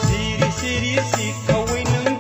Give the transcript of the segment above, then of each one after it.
सिरि सिरि सिखावै नों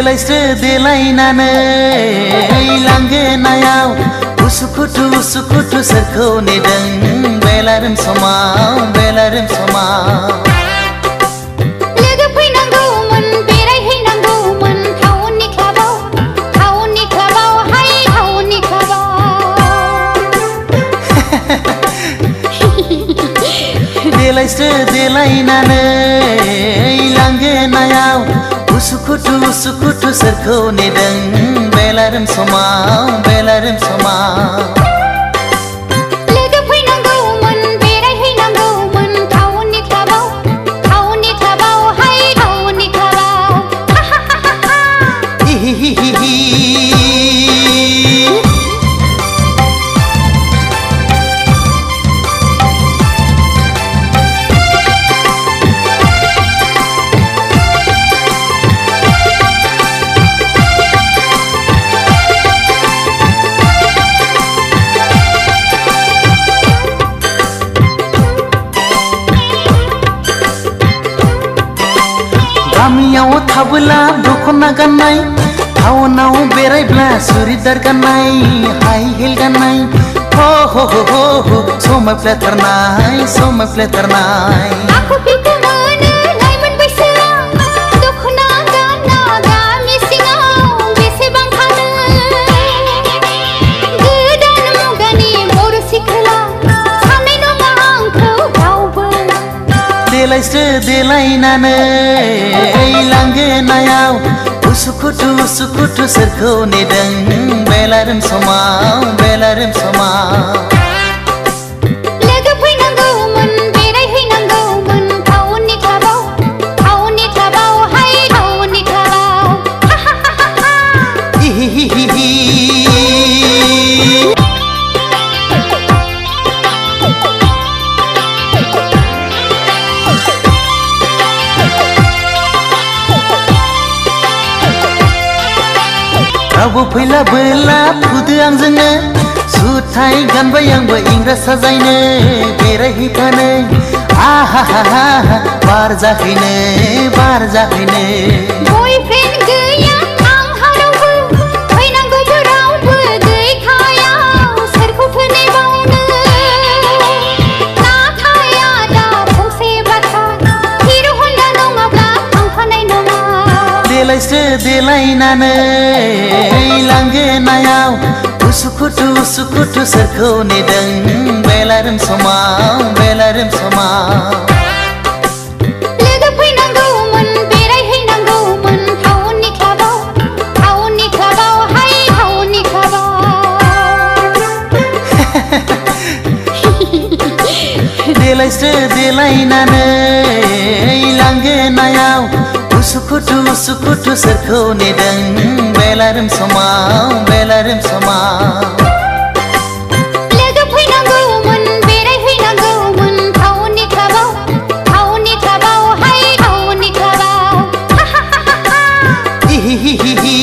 देलायस्रो देलायनानै लांगोनायाव उसुखुथु उसुखुथु सोरखौ नेदों बेलारोम समाव बेलारोम समाव लोगो फैनांगौमोन बेरायहैनांगौमोन टाउननि क्लाबाव हाय टाउननि क्लाबाव देलायस्रो देलायनानै लांगोनायाव उसुखुथु उसुखुथु सोरखौ नेदों बेलारोम समाव बेलारोम समाव लोगो फैनांगौमोन बेरायहैनांगौमोन टाउननि क्लाबाव हाय टाउननि क्लाबाव हिहिहिहि गामियाव थाबोला दखना गाननाय टाउनाव बेरायब्ला सुरिदार गाननाय हाइ हिल गाननाय हो हो हो हो हो समायफ्लेथारनाय समायफ्लेथारनाय आखु फिखौ मोनो लाइमोन बैसोआ दखना गाना गामि सिङाव बेसेबां थानो गोदान मुगानि बर' सिख्ला साननाय नङा आंखौ रावबो देलायस्रो देलायनानै लांगोनायाव उसुखुथु उसुखुथु सोरखौ नेदों बेलारोम समाव बेलारोम समाव लोगो फैनांगौमोन बेरायहैनांगौमोन टाउननि क्लाबाव हाय टाउननि क्लाबाव हिहिहिहि रावबो फैलाबोला फुदो आंजोंनो जुथाय गानबाय आंबो इंराज साजायनो बेरायहैफानो आहा हा हा बार जाहैनो बयफ्रेन्ड गैया आंहा रावबो फैनांगौबो रावबो गैखाया सोरखौथो नेबावनो नाथाय आदा फंसे बाथ्रा हिर' हन्डा नङाब्ला थांफानाय नङा देलायस्रो देलायनानै लांगोनायाव उसुखुथु उसुखुथु सोरखौ नेदों बेलारोम समाव बेलारोम समाव लोगो फैनांगौमोन बेरायहैनांगौमोन टाउननि क्लाबाव हाय टाउननि क्लाबाव देलायस्रो देलायनानै लांगोनायाव उसुखुथु उसुखुथु सोरखौ नेदों बेलारोम समाव बेलारोम समाव लोगो फैनांगौमोन बेरायहैनांगौमोन टाउननि क्लाबाव हाय टाउननि क्लाबाव हिहिहिहि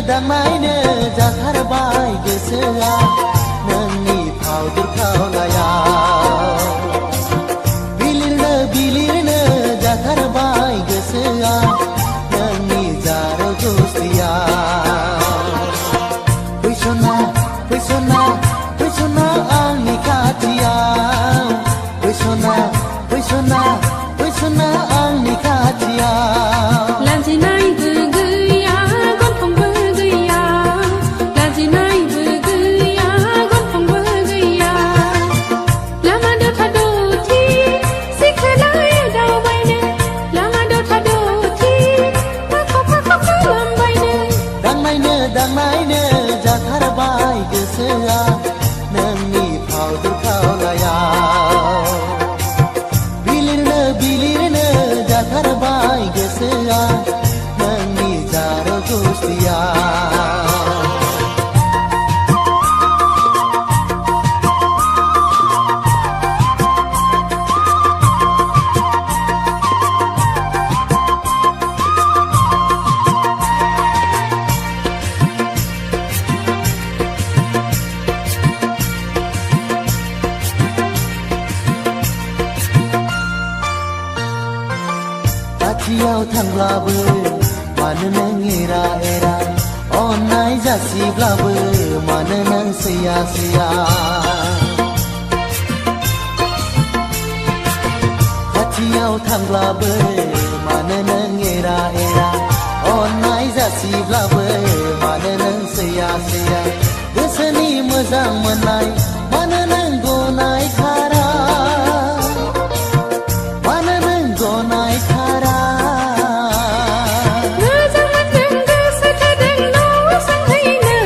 दांनायनो जाथारबाय गोसोआ नोंनि फावदुर खावलायाव बिलिरनो जाथारबाय गोसोआ नोंनि जार गुस्थियाव फैसना आंनि खाथियाव फैसना आंनि खाथियाव लाजिनायबो गैया गन्थंबो गैया लाजिनायबो गैया गन्थंबो गैया लामा दथा दथि सिखोलाय दावबायनो लामा दथा दथि फाखा खालामबायनो दांनायनो जाथारबाय गोसोआ नोंनि फावदुर खावलायाव बिलिरनो जाथारबाय गोसोआ नोंनि जार खाथियाव थांब्लाबो मानो नों एरा एरा अननाय जासिब्लाबो मानो नों सैया सैया खाथियाव थांब्लाबो मानो नों एरा एरा अननाय जासिब्लाबो मानो नों सैया सैया गोसोनि मोजां मोननाय मानो नों गनाय खारा मानो नों गनाय खारा मोजां मोनदों गोसो थादों न' सांहैनो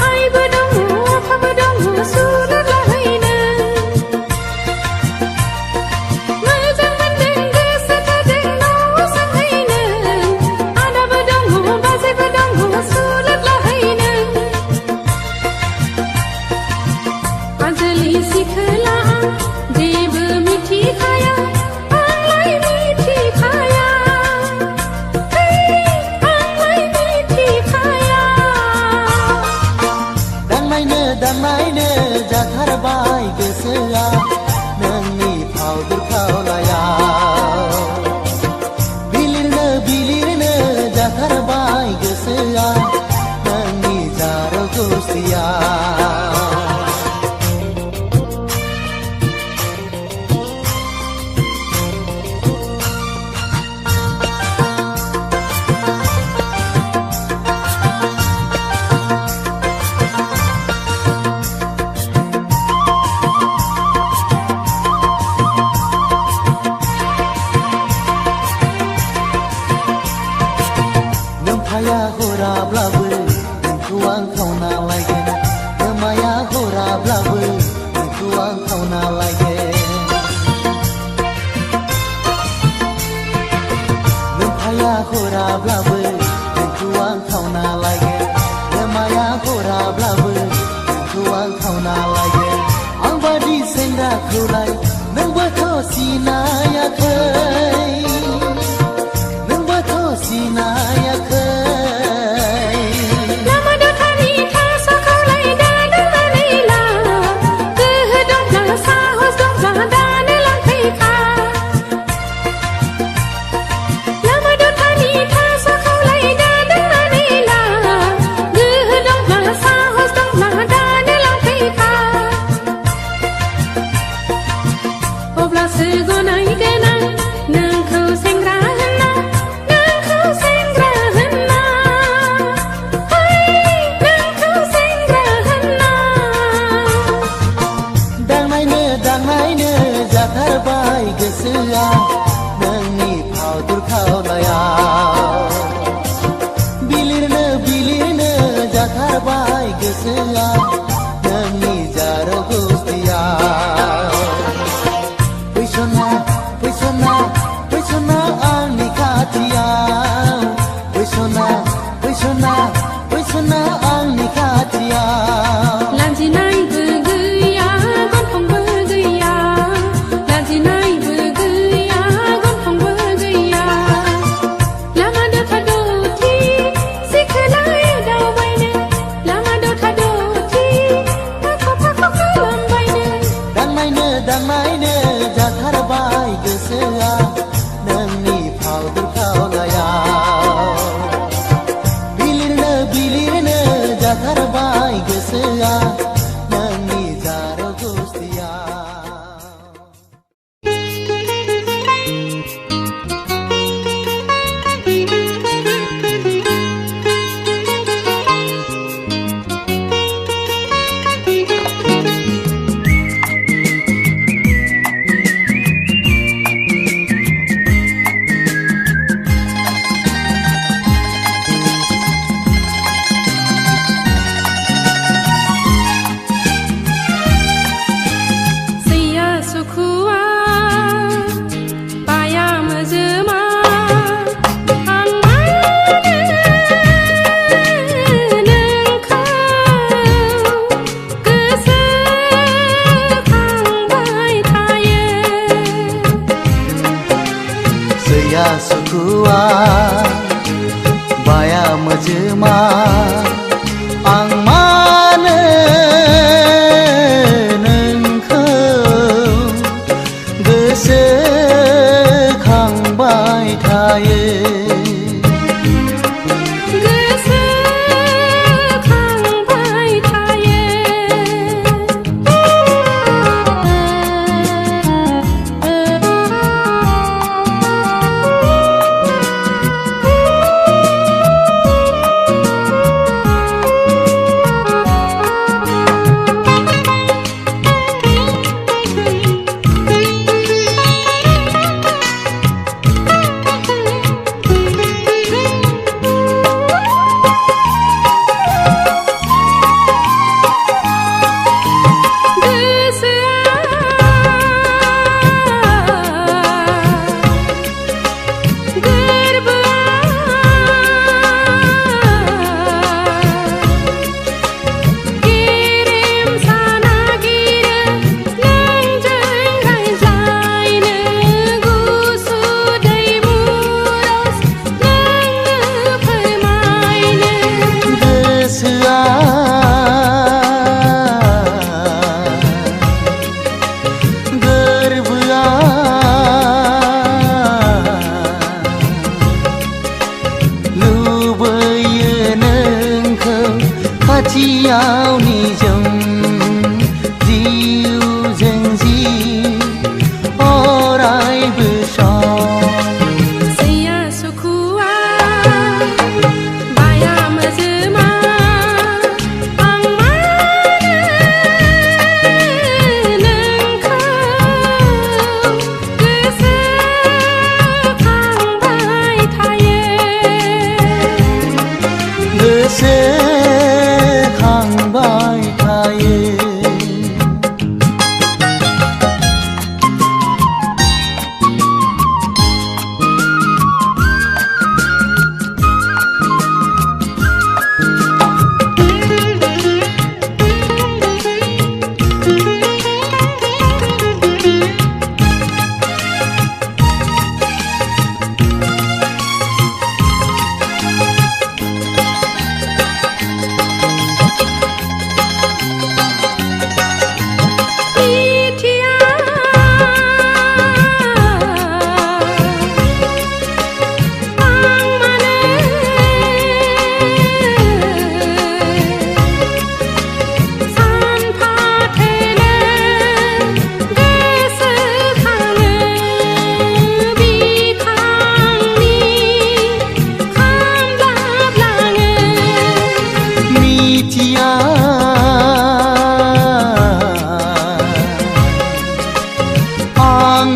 आइबो दङ आफाबो दङ सुनो लाहैनो मोजां मोनदों गोसो थादों न' सांहैनो आदाबो दङ बाजैबो दङ सुनो लाहैनो आजोलि सिखोला जेबो मिथिखाया आंलाय मिथिखाया आंलाय मिथिखाया दांनायनो दांनायनो जाथारबाय गोसोआ नोंनि फावदुर खावलायाव बिलिरनो बिलिरनो जाथारबाय गोसोआ नोंनि जार' गुस्थियाव नोंफाया हराब्लाबो नोंखौ आं खावना लायगोन नोमाया हराब्लाबो नोंखौ आं खावना लायगोन नोंफाया हराब्लाबो नोंखौ आं खावना लायगोन नोमाया हराब्लाबो नोंखौ आं खावना लायगोन आं बादि सेंग्राखौलाय नोंबोथ' सिनायाखै नोंबोथ' सिनायाखै लामा दथानि थास'खौलाय दाननानै ला गोहो दंब्ला साहस दंब्ला दानो लांफैखा लामा दथानि थास'खौलाय दाननानै ला गोहो दंब्ला साहस दंब्ला दानो लांफैखा अब्लासो गनायगोन आं नोंखौ सेंग्रा होनना नोंखौ सेंग्रा होनना नोंखौ सेंग्रा होनना दांनायनो दांनायनो जाथारबाय गोसोआ नोंनि फावदुर खावलायाव बिलिरनो बिलिरनो जाथारबाय गोसोआ नोंनि जार' गुस्थियाव फैसना फैसना फैसना आंनि खाथियाव फैसना फैसना फैसना आंनि खाथियाव लाजिनायबो गैया गन्थंबो गैया लाजिनायबो गैया गन्थंबो गैया लामा दथा दथि सिखोलाय दावबायनो लामा दथा दथि फाखो फाखो खालामबायनो दांनायनो दांनायनो जाथारबाय गोसोआ नोंनि फावदुर खावलायाव बिलिरनो बिलिरनो जाथारबाय गोसोआ नोंनि जार' गुस्थियाव सैया सुखुआ बाया मोजोमा आं मानो नोंखौ गोसोखांबाय थायो सैया सुखुआ बाया मोजोमा आं मानो नोंखौ गोसोखांबाय थायो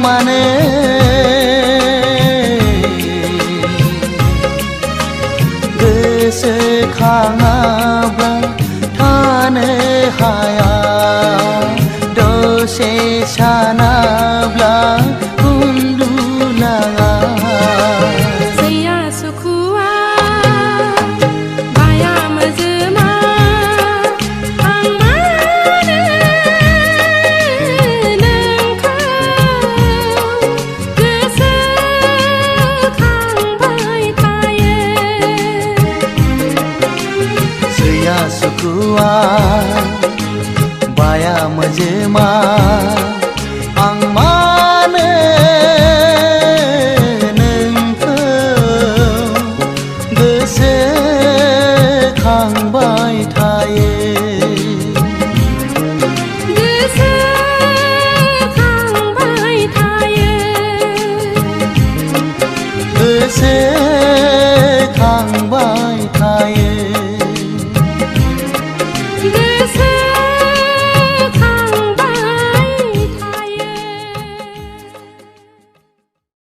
मानो